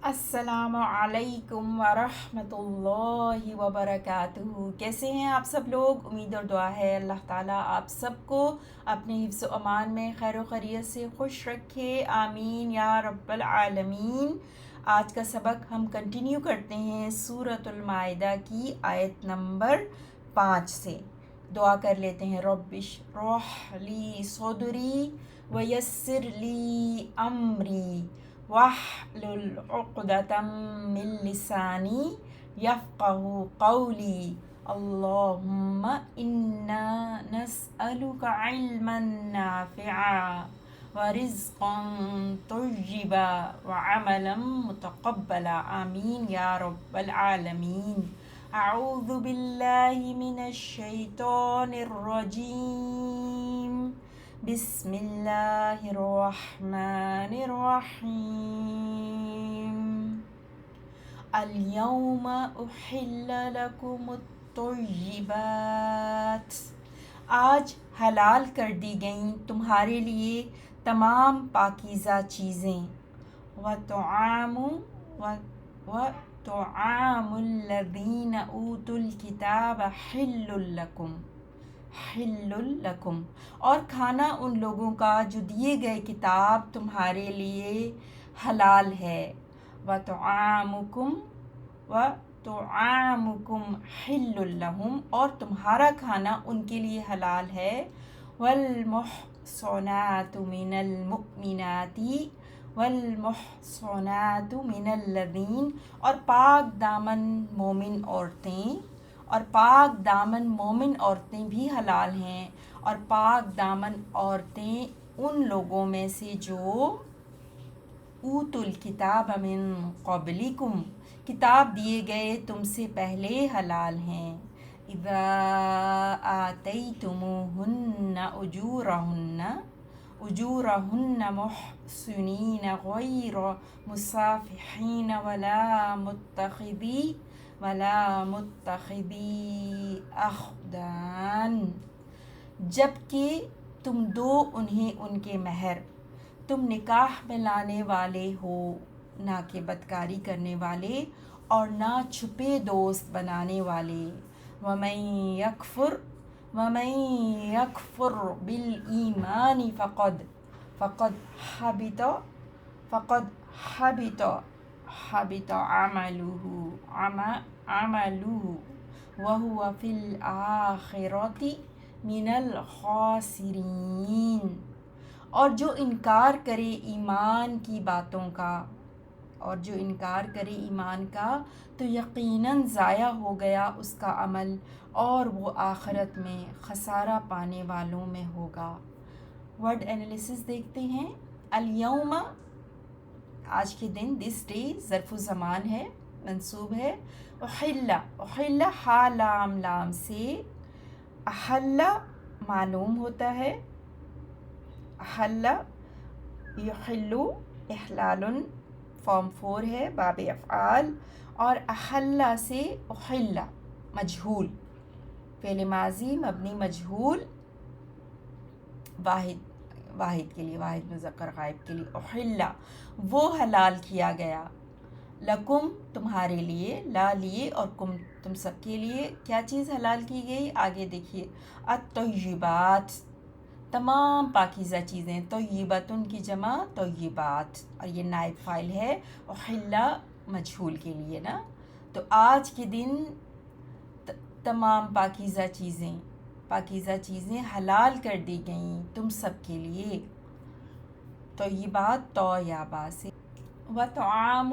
السلام علیکم ورحمۃ اللہ وبرکاتہ۔ کیسے ہیں آپ سب لوگ؟ امید اور دعا ہے اللہ تعالیٰ آپ سب کو اپنے حفظ و امان میں خیر و خیریت سے خوش رکھے، آمین یا رب العالمین۔ آج کا سبق ہم کنٹینیو کرتے ہیں سورۃ المائدہ کی آیت نمبر 5 سے۔ دعا کر لیتے ہیں، رب اشرح لی صدری ویسر لی امری واحلل عقدۃ من لسانی یفقہوا قولی اللہم انا نسألک علما نافعا ورزقا طیبا وعملا متقبلا، آمین یا رب العالمین۔ اعوذ باللہ من الشیطان الرجیم، بسم اللہ الرحمن الرحیم۔ الیوم احل لکم الطیبات، آج حلال کر دی گئیں تمہارے لیے تمام پاکیزہ چیزیں۔ وَطَعَامُ الَّذِينَ أُوتُوا الْكِتَابَ حِلٌّ لَكُمْ، اور کھانا ان لوگوں کا جو دیے گئے کتاب تمہارے لیے حلال ہے۔ وَطُعَامُكُمْ حِلٌّ لَهُمْ، اور تمہارا کھانا ان کے لیے حلال ہے۔ وَالْمُحْصَنَاتُ مِنَ الْمُؤْمِنَاتِ وَالْمُحْصَنَاتُ مِنَ الَّذِينَ، اور پاک دامن مومن عورتیں، اور پاک دامن مومن عورتیں بھی حلال ہیں، اور پاک دامن عورتیں ان لوگوں میں سے جو اوتوا الکتاب من قبلکم، کتاب دیے گئے تم سے پہلے حلال ہیں۔ اذا آتیتموہن اجورہن محصنین غیر مسافحین ولا متخذی اخدان، جبکہ تم دو انہیں ان کے مہر، تم نکاح میں لانے والے ہو، نہ کہ بدکاری کرنے والے اور نہ چھپے دوست بنانے والے۔ وَمَن يَكْفُرْ بِالْإِيمَانِ فَقَدْ حَبِطَ عَمَلُهُ وَهُوَ فِي الْآخِرَةِ مِنَ الْخَاسِرِينَ، اور جو انکار کرے ایمان کی باتوں کا، اور جو انکار کرے ایمان کا تو یقیناً ضائع ہو گیا اس کا عمل، اور وہ آخرت میں خسارہ پانے والوں میں ہوگا۔ ورڈ انالیسس دیکھتے ہیں۔ الیوم، آج کے دن، دس ڈے ظرف زمان ہے، منصوب ہے۔ احل ہا لام سے، احل معلوم ہوتا ہے، احل یحل احلال فارم 4 ہے، باب افعال، اور احل سے احل مجہول، فعل ماضی مبنی مجہول، واحد کے لیے، واحد مذکر غائب کے لیے، احل وہ حلال کیا گیا، لکم تمہارے لیے، لا لیے اور کم تم سب کے لیے، کیا چیز حلال کی گئی؟ آگے دیکھیے، الطیبات تمام پاکیزہ چیزیں، طیبتن کی جمع طیبات، اور یہ نائب فاعل ہے احل مجہول کے لیے نا۔ تو آج کے دن تمام پاکیزہ چیزیں حلال کر دی گئیں تم سب کے لیے۔ طیبات تو یا با سے، وطعام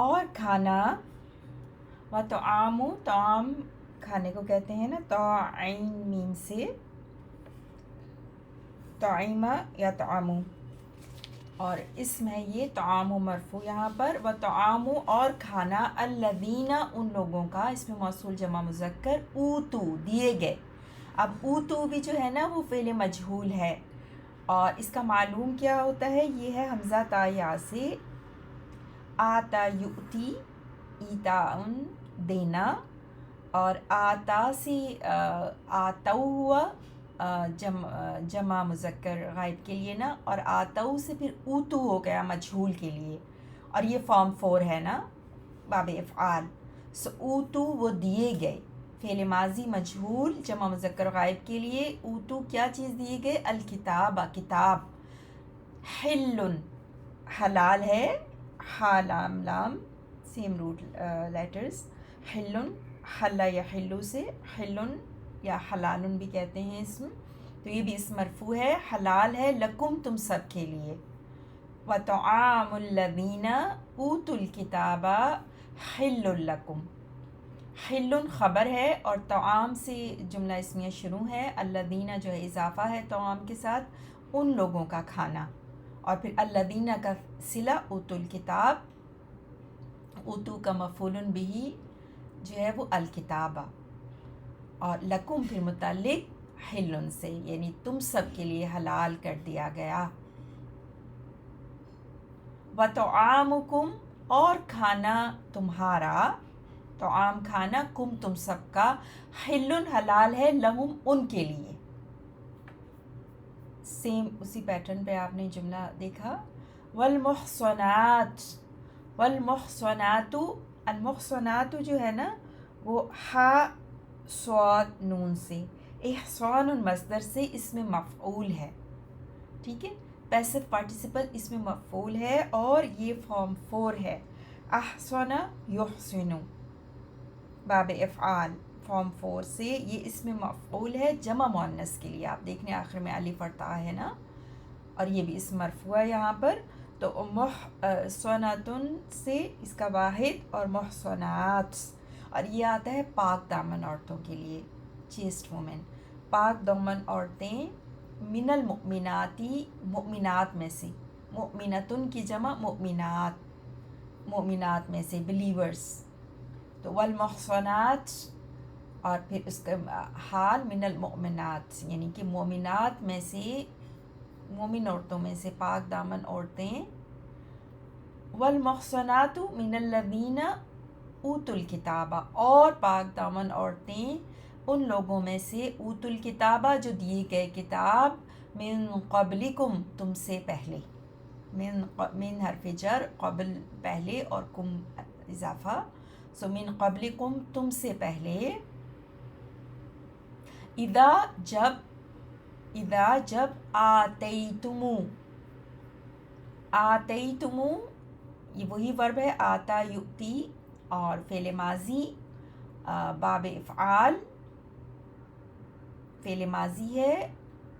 اور کھانا، وطعام طعام کھانے کو کہتے ہیں نا، تو عین میم سے، طعیمہ یا طعام، اور اس میں یہ طعام مرفوع یہاں پر، وطعام اور کھانا، الذین ان لوگوں کا، اس میں موصول جمع مذکر، اوتو دیے گئے۔ اب اوتو بھی جو ہے نا وہ فعل مجہول ہے، اور اس کا معلوم کیا ہوتا ہے؟ یہ ہے حمزہ تا یا سے، آتا یؤتی ایتاء دینا، اور آتا سے آتو ہوا جمع مذکر غائب کے لیے نا، اور آتو سے پھر اوتو ہو گیا مجہول کے لیے، اور یہ فارم 4 ہے نا باب افعال. سو اوتو وہ دیے گئے، فعل ماضی مجہول جمع مذکر غائب کے لیے اوتو کیا چیز دیے گئے؟ الکتاب، کتاب. حل حلال ہے، ہا لام لام سیم روٹ لیٹرز. حل حل یا حلو سے، حل یا حلال بھی کہتے ہیں اسم، تو یہ بھی اسم مرفوع ہے. حلال ہے لکم تم سب کے لیے. وطعام الذین اوتوا الکتاب حل لکم. حل خبر ہے اور طعام سے جملہ اسمیہ شروع ہے، الذین جو ہے اضافہ ہے طعام کے ساتھ، ان لوگوں کا کھانا. اور پھر الذین کا صلہ اوتوا الکتاب، اوتو کا مفعول بہ جو ہے وہ الکتابہ، اور لکم پھر متعلق حل سے، یعنی تم سب کے لیے حلال کر دیا گیا. وطعامکم اور کھانا تمہارا، طعام کھانا، کم تم سب کا، حل حلال ہے، لہم ان کے لیے. سیم اسی پیٹرن پہ آپ نے جملہ دیکھا. والمحصنات، والمحصنات، المحصنات جو ہے نا وہ ہا صاد نون سے، احصان مصدر سے اسم مفعول ہے. ٹھیک ہے، پیسو پارٹیسپل اسم مفعول ہے اور یہ فارم 4 ہے. احسن یحسن باب افعال فارم 4 سے، یہ اسم مفعول ہے جمع مؤنث کے لیے. آپ دیکھنے آخر میں الف اور تا ہے نا، اور یہ بھی اسم مرفوع ہے یہاں پر. تو محصناتن سے اس کا واحد، اور محصنات، اور یہ آتا ہے پاک دامن عورتوں کے لیے، چیسٹ وومن، پاک دامن عورتیں. من المؤمناتی مؤمنات میں سے، مؤمنتن کی جمع مؤمنات، مؤمنات میں سے بلیورز. تو والمحصنات، اور پھر اس کا حال من المؤمنات، یعنی کہ مومنات میں سے، مومن عورتوں میں سے پاک دامن عورتیں. والمحصنات من الذین اوتوا الکتاب، اور پاک دامن عورتیں ان لوگوں میں سے اوتوا الکتاب جو دیے گئے کتاب، من قبلکم تم سے پہلے. من حرف جر، قبل پہلے، اور کم اضافہ. سو من قبلکم تم سے پہلے. اذا جب آتیتمو، آتیتمو یہ وہی ورب ہے آتا یؤتی، اور فعل ماضی باب افعال، فعل ماضی ہے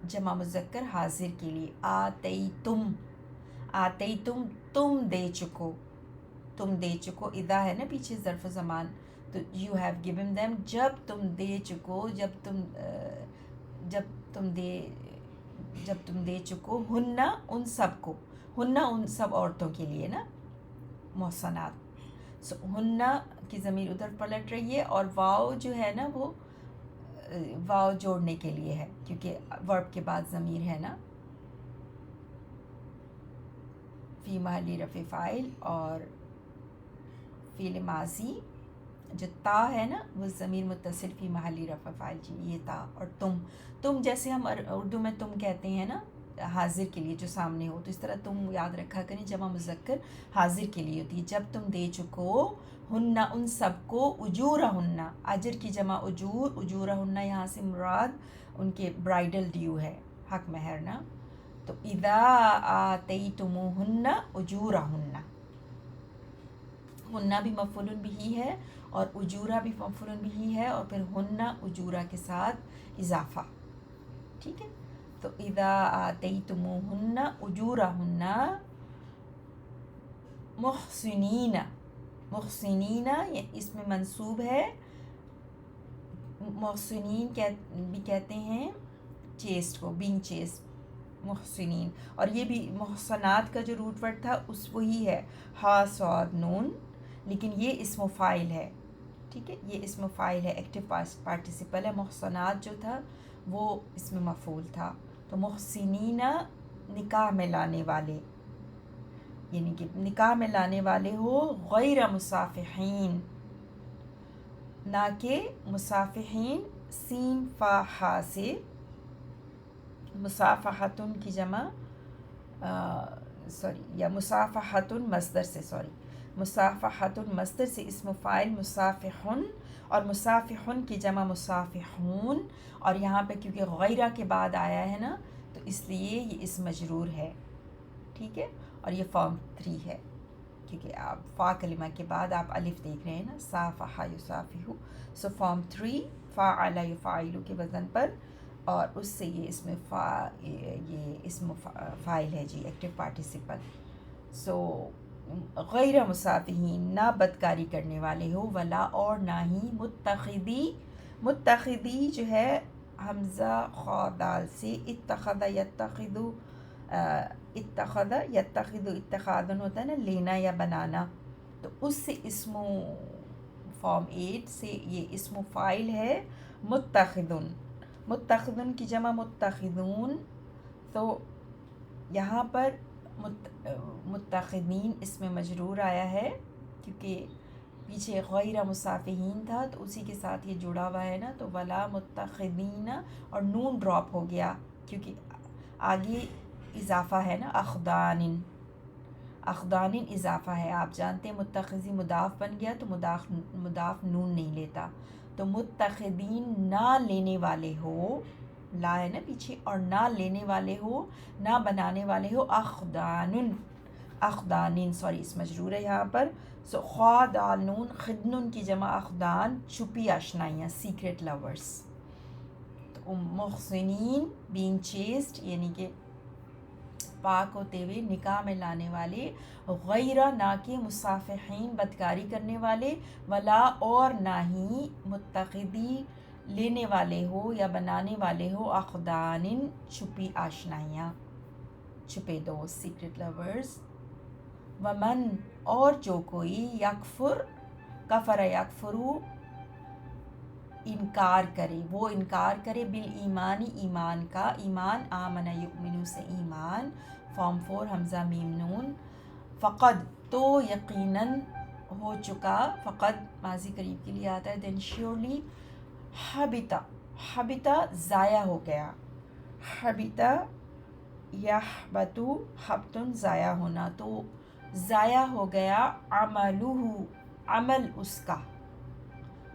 جمع مذکر حاضر کے لیے. آتیتم، آتیتم تم دے چکو، تم دے چکو. اذا ہے نا پیچھے ظرف زمان، تو یو ہیو گیون دیم، جب تم دے چکو، جب تم دے چکو. ہننا ان سب کو، ہننا ان سب عورتوں کے لیے نا محصنات. سو ہننا کی ضمیر ادھر پلٹ رہی ہے، اور واو جو ہے نا وہ واو جوڑنے کے لیے ہے، کیونکہ ورب کے بعد ضمیر ہے نا. فی محل رفع فاعل، اور فعل ماضی جو تا ہے نا وہ ضمیر متصل فی محل رفع فاعل، جی یہ تا. اور تم جیسے ہم اردو میں تم کہتے ہیں نا حاضر کے لیے جو سامنے ہو، تو اس طرح تم یاد رکھا کریں جمع مذکر حاضر کے لیے ہوتی ہے. جب تم دے چکو ہننا ان سب کو، اجورہن اجر کی جمع اجور، اجورہن یہاں سے مراد ان کے برائڈل ڈیو ہے، حق مہر نا. تو اذا آتیتموہن اجورہن، ہننا بھی مفعول بہ ہے اور اجورہ بھی مفعول بہ ہے، اور پھر ہننا اجورہ کے ساتھ اضافہ. ٹھیک ہے، تو اذا آتیتموہن اجورہن محسنین، محسنین یہ اس میں منصوب ہے. محسنین بھی کہتے ہیں چیسٹ کو، بینگ چیسٹ، محسنین. اور یہ بھی محسنات کا جو روٹ ورڈ تھا اس وہی ہے، ہا صاد نون، لیکن یہ اسم فاعل ہے. ٹھیک ہے، یہ اسم فاعل ہے، ایکٹیو پارٹیسپل ہے. محسنات جو تھا وہ اسم مفعول تھا. تو محسنین نکاح میں لانے والے، یعنی کہ نکاح میں لانے والے ہو، غیر مصافحین، نہ کہ مصافحین، سین فا ہا سے، مصافحتن کی جمع یا مصافحتن مصدر سے، مصافحتن مصدر سے اسم فاعل مصافحن، اور مصافحن کی جمع مصافحون، اور یہاں پہ کیونکہ غیرہ کے بعد آیا ہے نا تو اس لیے یہ اسم مجرور ہے، ٹھیک ہے، اور یہ فارم 3 ہے، کیونکہ آپ فا کلمہ کے بعد آپ الف دیکھ رہے ہیں نا، صافح یصافح، سو فارم 3 فاعل یفعل کے وزن پر، اور اس سے یہ اسم فاعل ہے جی، ایکٹیو پارٹیسپل. سو غیر مصافحین، نہ بدکاری کرنے والے ہو، ولا اور نہ ہی متخذی جو ہے حمزہ خا دال سے اتخذ اتخاذن ہوتا ہے نا، لینا یا بنانا، تو اس سے اسم فارم 8 سے یہ اسم فاعل ہے متخذن کی جمع متخذون. تو یہاں پر متخذین اس میں مجرور آیا ہے کیونکہ پیچھے غیر مصافحین تھا تو اسی کے ساتھ یہ جڑا ہوا ہے نا، تو ولا متخذین اور نون ڈراپ ہو گیا کیونکہ آگے اضافہ ہے نا، اخدان اضافہ ہے، آپ جانتے ہیں متخذی مضاف بن گیا تو مضاف نون نہیں لیتا، تو متخذین نہ لینے والے ہو، لا ہے نا پیچھے، اور نہ لینے والے ہو، نہ بنانے والے ہو، اخدانن سوری اس مجرور ہے یہاں پر، سو خادانون خدنن کی جمع اخدان، چھپی آشنائیاں، سیکرٹ لورز. تو محسنین بینگ چیسٹ یعنی کہ پاک ہوتے ہوئے نکاح میں لانے والے، غیرہ نہ کہ مصافحین بدکاری کرنے والے، ولا اور نہ ہی متخذی لینے والے ہو یا بنانے والے ہو، اخدان چھپی آشنائیاں، چھپے دوست، سیکرٹ لورز. ومن اور جو کوئی یکفر کفر یکفرو انکار کرے، وہ انکار کرے، بالایمانی ایمان کا، ایمان آمن یؤمنو سے ایمان، فارم 4 حمزہ میم نون، فقد تو یقیناً ہو چکا، فقد ماضی قریب کے لیے آتا ہے، دین شیورلی حبتا ضائع ہو گیا، حبتا یحبتو حبتن ضائع ہونا، تو ضائع ہو گیا عمل اس کا،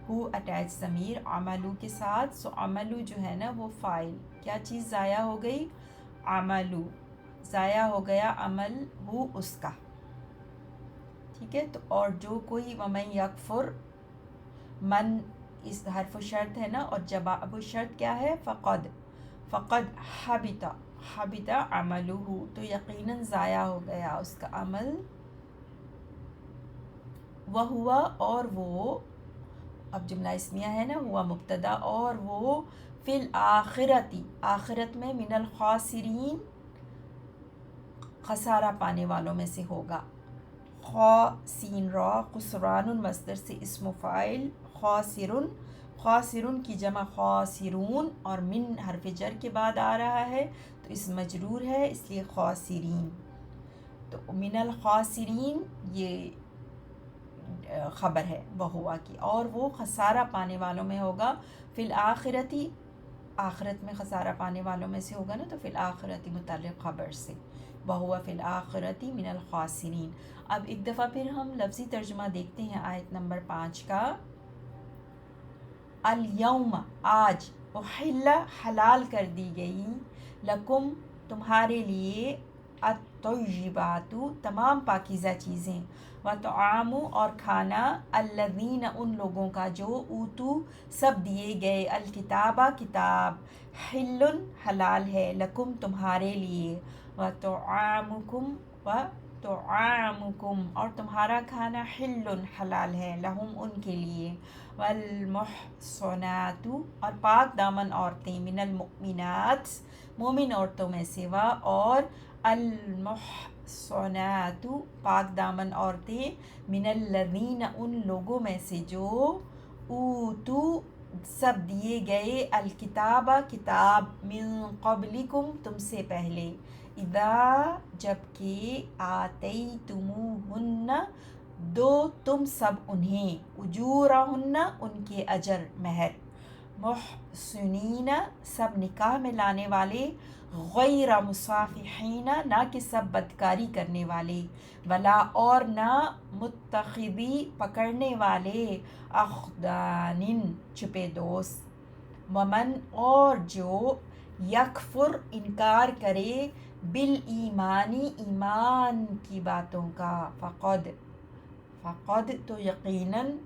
ہو اٹیچ ضمیر عملو کے ساتھ، سو عملو جو ہے نا وہ فاعل، کیا چیز ضائع ہو گئی، عملو، ضائع ہو گیا عمل ہو اس کا، ٹھیک ہے. تو اور جو کوئی ومن یکفر، من اس حرف شرط ہے نا، اور جواب شرط کیا ہے، فقد حبط عملہ، تو یقیناً ضائع ہو گیا اس کا عمل، وہوا اور وہ، اب جملہ اسمیہ ہے نا، ہوا مبتدا، اور وہ فی الآخرتی آخرت میں، من الخاسرین خسارہ پانے والوں میں سے ہوگا، سین را خسران مصدر سے اسم فاعل، خاسرن کی جمع خاسرون، اور من حرف جر کے بعد آ رہا ہے تو اس مجرور ہے اس لیے خاسرین، تو من الخاسرین یہ خبر ہے وہوا کی، اور وہ خسارہ پانے والوں میں ہوگا، فی الآخرتی آخرت میں خسارہ پانے والوں میں سے ہوگا نا، تو فی الآخرتی متعلق خبر سے، وہوا فی الآخرتی من الخاسرین. اب ایک دفعہ پھر ہم لفظی ترجمہ دیکھتے ہیں آیت نمبر 5 کا. الیوم آج، احل حلال کر دی گئی، لکم تمہارے لیے، الطیبات تمام پاکیزہ چیزیں، وطعام اور کھانا، الذین ان لوگوں کا جو، اوتو سب دیے گئے، الکتابہ کتاب، حل حلال ہے، لکم تمہارے لیے، وطعامکم اور تمہارا کھانا، حل حلال ہے، لہم ان کے لیے، والمحصنات اور پاک دامن عورتیں، من المؤمنات مومن عورتوں میں سے، اور المحصنات پاک دامن عورتیں، من الذین ان لوگوں میں سے جو، اوتو سب دیے گئے، الکتاب کتاب، من قبلکم تم سے پہلے، اذا جب کہ، آتیتموہن دو تم سب انہیں، اجورہن ان کے اجر مہر، محسنین سب نکاح میں لانے والے، غیر مصافحین نہ کہ سب بدکاری کرنے والے، ولا اور نہ متخذی پکڑنے والے، اخدان چھپے دوست، ومن اور جو یکفر انکار کرے بالایمانی ایمان کی باتوں کا، فقد تو یقیناً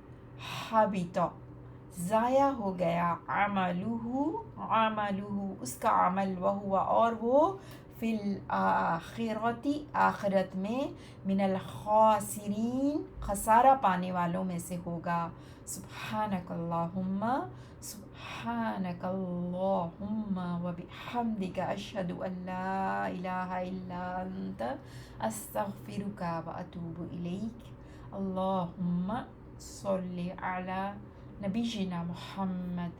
حبط ضائع ہو گیا، عملہ اس کا عمل، وہو اور وہ فی الآخرۃ آخرت میں من الخاسرین خسارہ پانے والوں میں سے ہوگا۔ سبحانک اللہم وبحمدک اشہد ان لا الہ الا انت استغفرک واتوب الیک۔ اللہم صلی علی نبینا محمد